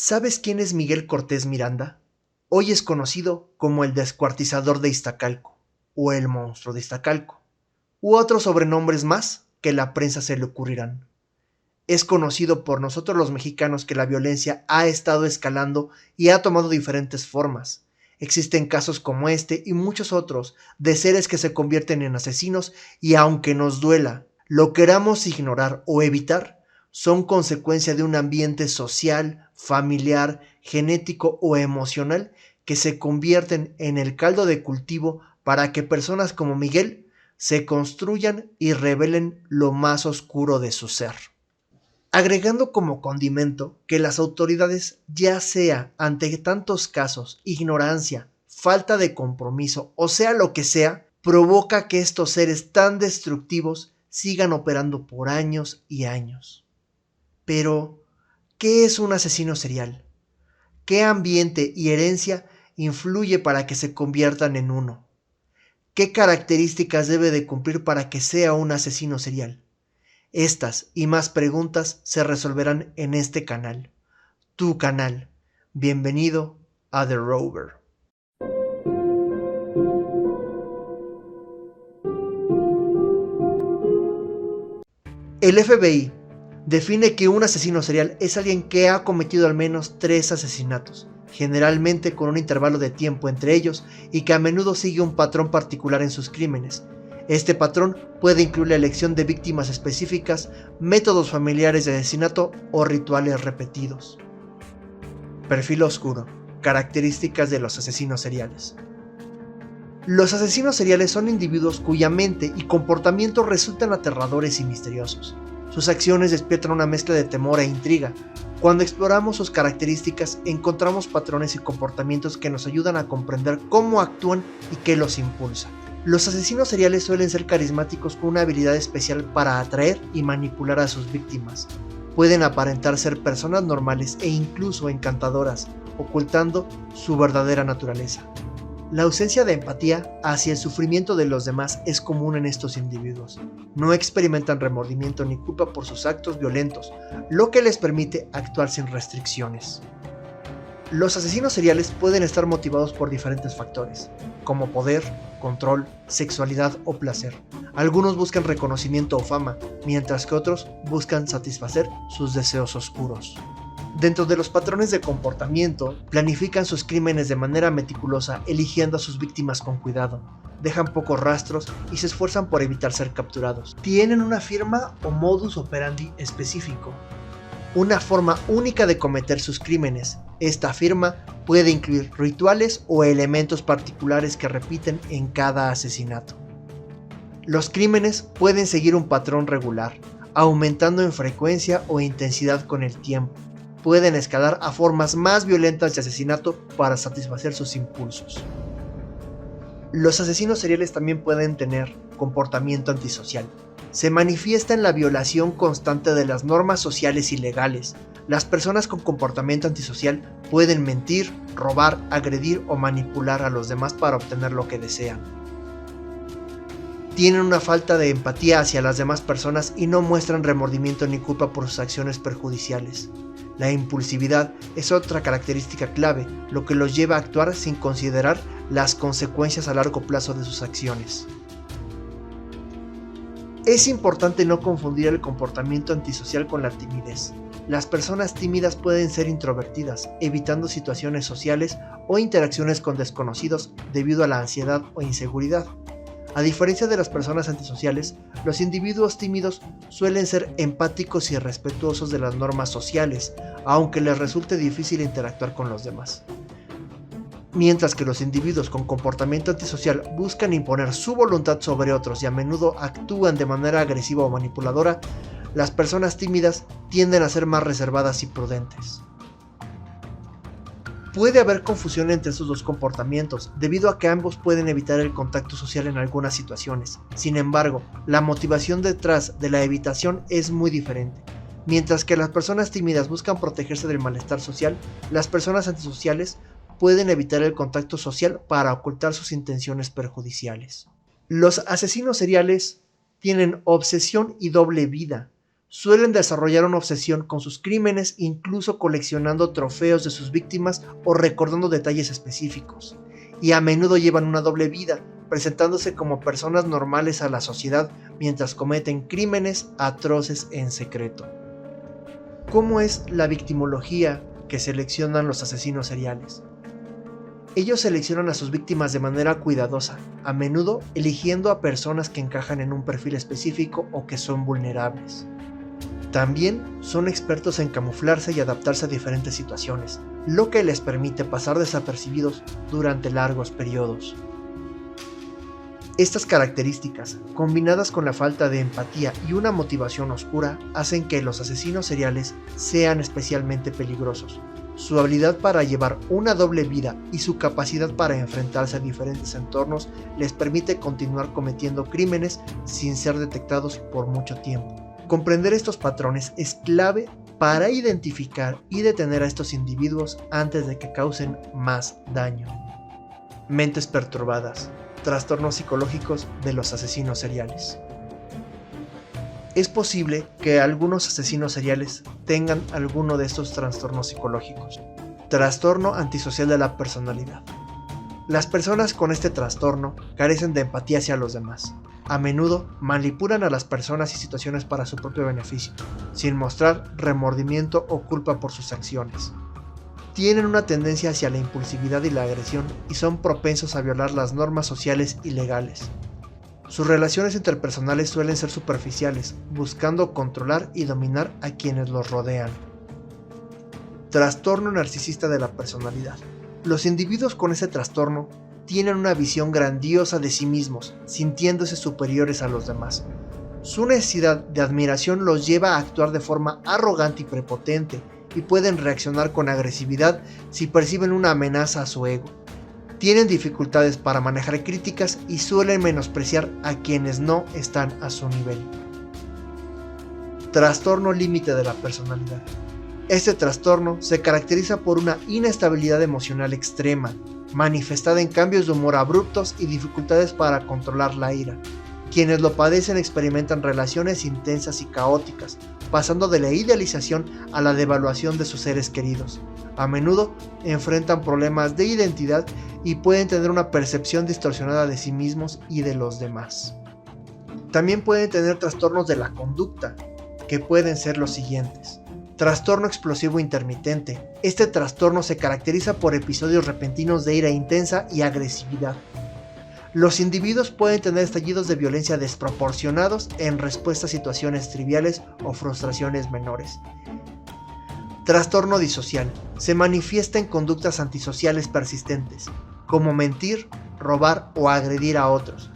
¿Sabes quién es Miguel Cortés Miranda? Hoy es conocido como el descuartizador de Iztacalco, o el monstruo de Iztacalco, u otros sobrenombres más que la prensa se le ocurrirán. Es conocido por nosotros los mexicanos que la violencia ha estado escalando y ha tomado diferentes formas. Existen casos como este y muchos otros de seres que se convierten en asesinos y aunque nos duela, lo queramos ignorar o evitar, son consecuencia de un ambiente social, familiar, genético o emocional que se convierten en el caldo de cultivo para que personas como Miguel se construyan y revelen lo más oscuro de su ser. Agregando como condimento que las autoridades, ya sea ante tantos casos, ignorancia, falta de compromiso o sea lo que sea, provoca que estos seres tan destructivos sigan operando por años y años. Pero, ¿qué es un asesino serial? ¿Qué ambiente y herencia influye para que se conviertan en uno? ¿Qué características debe de cumplir para que sea un asesino serial? Estas y más preguntas se resolverán en este canal, tu canal. Bienvenido a The Rover. El FBI define que un asesino serial es alguien que ha cometido al menos 3 asesinatos, generalmente con un intervalo de tiempo entre ellos y que a menudo sigue un patrón particular en sus crímenes. Este patrón puede incluir la elección de víctimas específicas, métodos familiares de asesinato o rituales repetidos. Perfil oscuro. Características de los asesinos seriales. Los asesinos seriales son individuos cuya mente y comportamiento resultan aterradores y misteriosos. Sus acciones despiertan una mezcla de temor e intriga. Cuando exploramos sus características, encontramos patrones y comportamientos que nos ayudan a comprender cómo actúan y qué los impulsa. Los asesinos seriales suelen ser carismáticos con una habilidad especial para atraer y manipular a sus víctimas. Pueden aparentar ser personas normales e incluso encantadoras, ocultando su verdadera naturaleza. La ausencia de empatía hacia el sufrimiento de los demás es común en estos individuos. No experimentan remordimiento ni culpa por sus actos violentos, lo que les permite actuar sin restricciones. Los asesinos seriales pueden estar motivados por diferentes factores, como poder, control, sexualidad o placer. Algunos buscan reconocimiento o fama, mientras que otros buscan satisfacer sus deseos oscuros. Dentro de los patrones de comportamiento, planifican sus crímenes de manera meticulosa, eligiendo a sus víctimas con cuidado. Dejan pocos rastros y se esfuerzan por evitar ser capturados. Tienen una firma o modus operandi específico, una forma única de cometer sus crímenes. Esta firma puede incluir rituales o elementos particulares que repiten en cada asesinato. Los crímenes pueden seguir un patrón regular, aumentando en frecuencia o intensidad con el tiempo. Pueden escalar a formas más violentas de asesinato para satisfacer sus impulsos. Los asesinos seriales también pueden tener comportamiento antisocial. Se manifiesta en la violación constante de las normas sociales y legales. Las personas con comportamiento antisocial pueden mentir, robar, agredir o manipular a los demás para obtener lo que desean. Tienen una falta de empatía hacia las demás personas y no muestran remordimiento ni culpa por sus acciones perjudiciales. La impulsividad es otra característica clave, lo que los lleva a actuar sin considerar las consecuencias a largo plazo de sus acciones. Es importante no confundir el comportamiento antisocial con la timidez. Las personas tímidas pueden ser introvertidas, evitando situaciones sociales o interacciones con desconocidos debido a la ansiedad o inseguridad. A diferencia de las personas antisociales, los individuos tímidos suelen ser empáticos y respetuosos de las normas sociales, aunque les resulte difícil interactuar con los demás. Mientras que los individuos con comportamiento antisocial buscan imponer su voluntad sobre otros y a menudo actúan de manera agresiva o manipuladora, las personas tímidas tienden a ser más reservadas y prudentes. Puede haber confusión entre estos dos comportamientos, debido a que ambos pueden evitar el contacto social en algunas situaciones. Sin embargo, la motivación detrás de la evitación es muy diferente. Mientras que las personas tímidas buscan protegerse del malestar social, las personas antisociales pueden evitar el contacto social para ocultar sus intenciones perjudiciales. Los asesinos seriales tienen obsesión y doble vida. Suelen desarrollar una obsesión con sus crímenes, incluso coleccionando trofeos de sus víctimas o recordando detalles específicos. Y a menudo llevan una doble vida, presentándose como personas normales a la sociedad mientras cometen crímenes atroces en secreto. ¿Cómo es la victimología que seleccionan los asesinos seriales? Ellos seleccionan a sus víctimas de manera cuidadosa, a menudo eligiendo a personas que encajan en un perfil específico o que son vulnerables. También son expertos en camuflarse y adaptarse a diferentes situaciones, lo que les permite pasar desapercibidos durante largos periodos. Estas características, combinadas con la falta de empatía y una motivación oscura, hacen que los asesinos seriales sean especialmente peligrosos. Su habilidad para llevar una doble vida y su capacidad para enfrentarse a diferentes entornos les permite continuar cometiendo crímenes sin ser detectados por mucho tiempo. Comprender estos patrones es clave para identificar y detener a estos individuos antes de que causen más daño. Mentes perturbadas. Trastornos psicológicos de los asesinos seriales. Es posible que algunos asesinos seriales tengan alguno de estos trastornos psicológicos. Trastorno antisocial de la personalidad. Las personas con este trastorno carecen de empatía hacia los demás. A menudo manipulan a las personas y situaciones para su propio beneficio, sin mostrar remordimiento o culpa por sus acciones. Tienen una tendencia hacia la impulsividad y la agresión y son propensos a violar las normas sociales y legales. Sus relaciones interpersonales suelen ser superficiales, buscando controlar y dominar a quienes los rodean. Trastorno narcisista de la personalidad. Los individuos con ese trastorno tienen una visión grandiosa de sí mismos, sintiéndose superiores a los demás. Su necesidad de admiración los lleva a actuar de forma arrogante y prepotente, y pueden reaccionar con agresividad si perciben una amenaza a su ego. Tienen dificultades para manejar críticas y suelen menospreciar a quienes no están a su nivel. Trastorno límite de la personalidad. Este trastorno se caracteriza por una inestabilidad emocional extrema, manifestada en cambios de humor abruptos y dificultades para controlar la ira. Quienes lo padecen experimentan relaciones intensas y caóticas, pasando de la idealización a la devaluación de sus seres queridos. A menudo enfrentan problemas de identidad y pueden tener una percepción distorsionada de sí mismos y de los demás. También pueden tener trastornos de la conducta, que pueden ser los siguientes. Trastorno explosivo intermitente. Este trastorno se caracteriza por episodios repentinos de ira intensa y agresividad. Los individuos pueden tener estallidos de violencia desproporcionados en respuesta a situaciones triviales o frustraciones menores. Trastorno disocial. Se manifiesta en conductas antisociales persistentes, como mentir, robar o agredir a otros.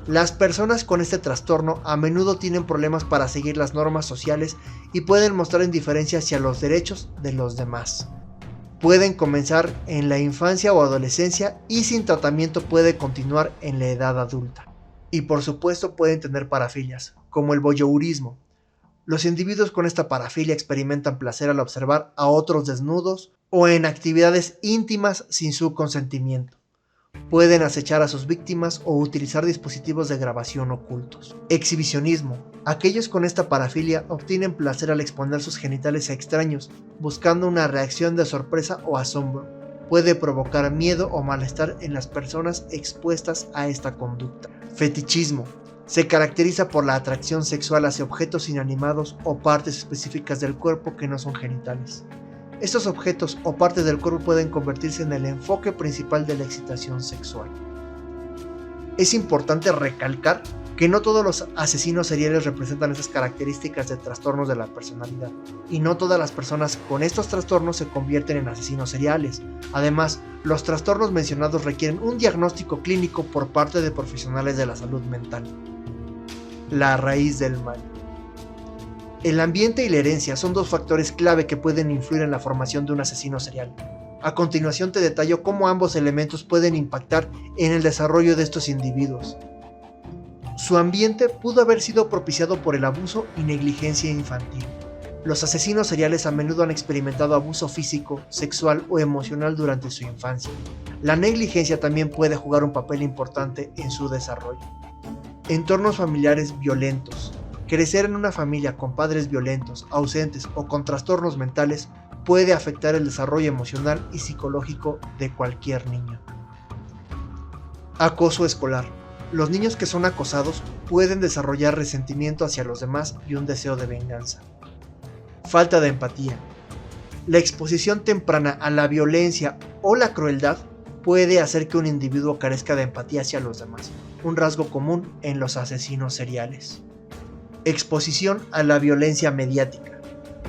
Las personas con este trastorno a menudo tienen problemas para seguir las normas sociales y pueden mostrar indiferencia hacia los derechos de los demás. Pueden comenzar en la infancia o adolescencia y sin tratamiento puede continuar en la edad adulta. Y por supuesto pueden tener parafilias, como el voyeurismo. Los individuos con esta parafilia experimentan placer al observar a otros desnudos o en actividades íntimas sin su consentimiento. Pueden acechar a sus víctimas o utilizar dispositivos de grabación ocultos. Exhibicionismo. Aquellos con esta parafilia obtienen placer al exponer sus genitales a extraños, buscando una reacción de sorpresa o asombro. Puede provocar miedo o malestar en las personas expuestas a esta conducta. Fetichismo. Se caracteriza por la atracción sexual hacia objetos inanimados o partes específicas del cuerpo que no son genitales. Estos objetos o partes del cuerpo pueden convertirse en el enfoque principal de la excitación sexual. Es importante recalcar que no todos los asesinos seriales representan esas características de trastornos de la personalidad, y no todas las personas con estos trastornos se convierten en asesinos seriales. Además, los trastornos mencionados requieren un diagnóstico clínico por parte de profesionales de la salud mental. La raíz del mal. El ambiente y la herencia son dos factores clave que pueden influir en la formación de un asesino serial. A continuación te detallo cómo ambos elementos pueden impactar en el desarrollo de estos individuos. Su ambiente pudo haber sido propiciado por el abuso y negligencia infantil. Los asesinos seriales a menudo han experimentado abuso físico, sexual o emocional durante su infancia. La negligencia también puede jugar un papel importante en su desarrollo. Entornos familiares violentos. Crecer en una familia con padres violentos, ausentes o con trastornos mentales puede afectar el desarrollo emocional y psicológico de cualquier niño. Acoso escolar. Los niños que son acosados pueden desarrollar resentimiento hacia los demás y un deseo de venganza. Falta de empatía. La exposición temprana a la violencia o la crueldad puede hacer que un individuo carezca de empatía hacia los demás, un rasgo común en los asesinos seriales. Exposición a la violencia mediática.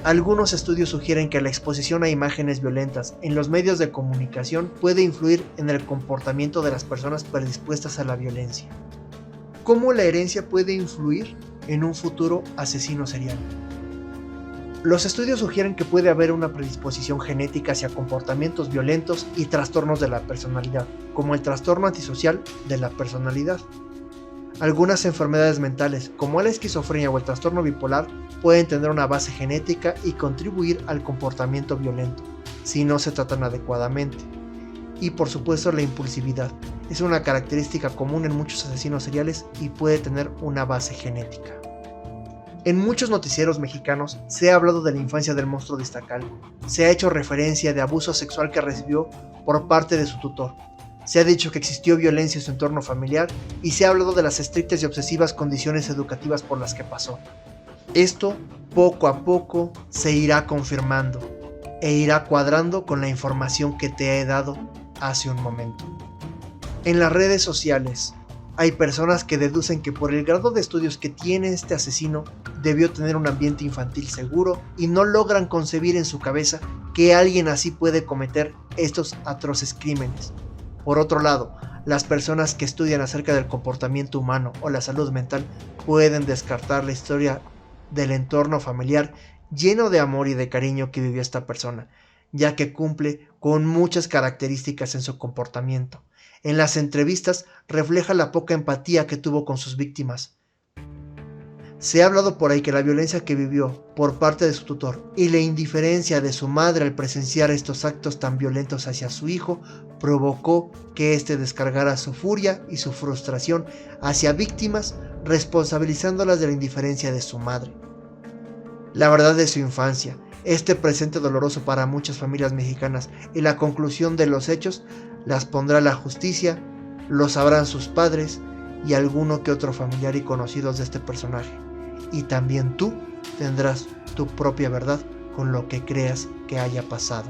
Algunos estudios sugieren que la exposición a imágenes violentas en los medios de comunicación puede influir en el comportamiento de las personas predispuestas a la violencia. ¿Cómo la herencia puede influir en un futuro asesino serial? Los estudios sugieren que puede haber una predisposición genética hacia comportamientos violentos y trastornos de la personalidad, como el trastorno antisocial de la personalidad. Algunas enfermedades mentales, como la esquizofrenia o el trastorno bipolar, pueden tener una base genética y contribuir al comportamiento violento, si no se tratan adecuadamente. Y por supuesto, la impulsividad es una característica común en muchos asesinos seriales y puede tener una base genética. En muchos noticieros mexicanos se ha hablado de la infancia del monstruo de Iztacalco. Se ha hecho referencia de abuso sexual que recibió por parte de su tutor. Se ha dicho que existió violencia en su entorno familiar y se ha hablado de las estrictas y obsesivas condiciones educativas por las que pasó. Esto, poco a poco, se irá confirmando e irá cuadrando con la información que te he dado hace un momento. En las redes sociales hay personas que deducen que por el grado de estudios que tiene este asesino debió tener un ambiente infantil seguro y no logran concebir en su cabeza que alguien así puede cometer estos atroces crímenes. Por otro lado, las personas que estudian acerca del comportamiento humano o la salud mental pueden descartar la historia del entorno familiar lleno de amor y de cariño que vivió esta persona, ya que cumple con muchas características en su comportamiento. En las entrevistas refleja la poca empatía que tuvo con sus víctimas. Se ha hablado por ahí que la violencia que vivió por parte de su tutor y la indiferencia de su madre al presenciar estos actos tan violentos hacia su hijo provocó que éste descargara su furia y su frustración hacia víctimas, responsabilizándolas de la indiferencia de su madre. La verdad de su infancia, este presente doloroso para muchas familias mexicanas y la conclusión de los hechos las pondrá la justicia, lo sabrán sus padres y alguno que otro familiar y conocidos de este personaje. Y también tú tendrás tu propia verdad con lo que creas que haya pasado.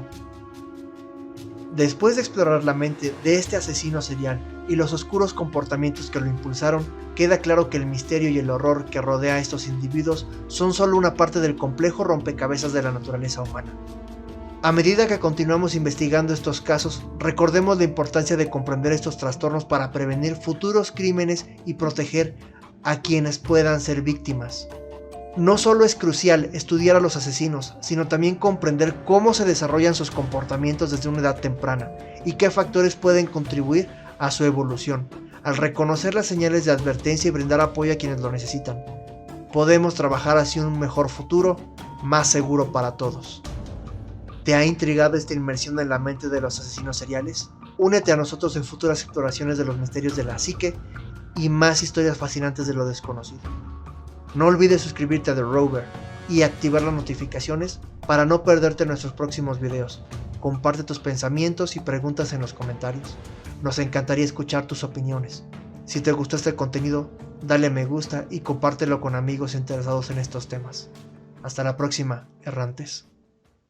Después de explorar la mente de este asesino serial y los oscuros comportamientos que lo impulsaron, queda claro que el misterio y el horror que rodea a estos individuos son solo una parte del complejo rompecabezas de la naturaleza humana. A medida que continuamos investigando estos casos, recordemos la importancia de comprender estos trastornos para prevenir futuros crímenes y proteger a quienes puedan ser víctimas. No solo es crucial estudiar a los asesinos, sino también comprender cómo se desarrollan sus comportamientos desde una edad temprana y qué factores pueden contribuir a su evolución. Al reconocer las señales de advertencia y brindar apoyo a quienes lo necesitan, podemos trabajar hacia un mejor futuro, más seguro para todos. ¿Te ha intrigado esta inmersión en la mente de los asesinos seriales? Únete a nosotros en futuras exploraciones de los misterios de la psique y más historias fascinantes de lo desconocido. No olvides suscribirte a The Rover y activar las notificaciones para no perderte nuestros próximos videos. Comparte tus pensamientos y preguntas en los comentarios. Nos encantaría escuchar tus opiniones. Si te gustó este contenido, dale me gusta y compártelo con amigos interesados en estos temas. Hasta la próxima, errantes.